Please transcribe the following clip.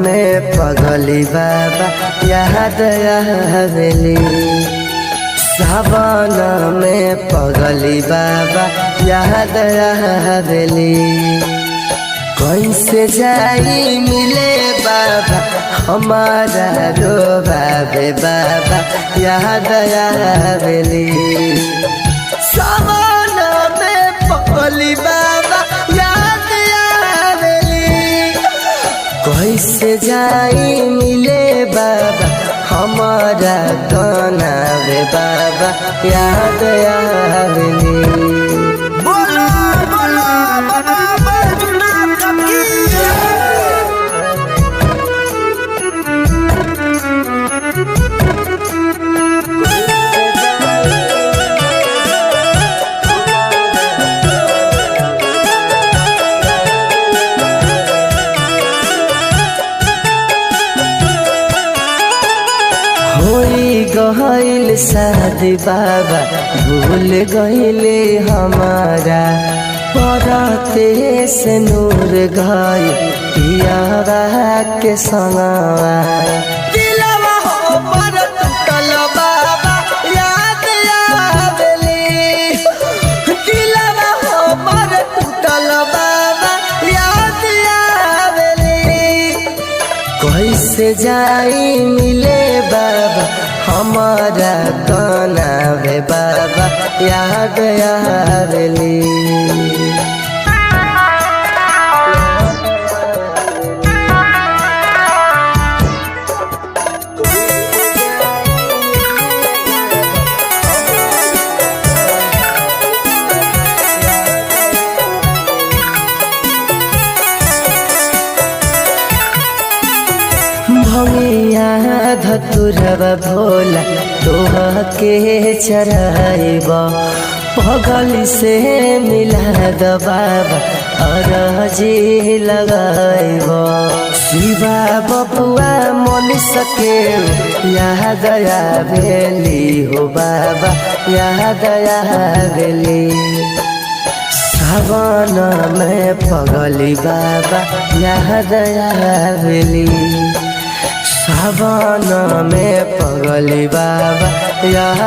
में पगली बाबा याद आवेली। सावन में पगली बाबा याद आवेली। कैसे जाई मिले बाबा हमारा रो बाबे बाबा याद आवेली। सावन में पगली बाबा याद आवेली। कैसे जाई मिले बाबा हमारा गाना वे बाबा याद आवेली। बोलो बोलो बाबा बैजनाथ की होई गइल शादी बाबा भूल गइले हमारा। परते से नूर गई पियावा के संगवा। दिलवा हो पर टूटल बाबा याद आवेली। दिलवा हो पर टूटल बाबा याद आवेली। कैसे जाई मिले बाबा हमारा गाना वे बाबा याद आवेली। भंगिया धतुरवा भोला तोह के चढ़ाइब। पगली से मिला द बाबा अरजी लगाइब। शिवा बबुआ मन सके याद आवेली हो बाबा याद आवेली। सावन में पगली बाबा याद आवेली। सावन में पगली बाबा याद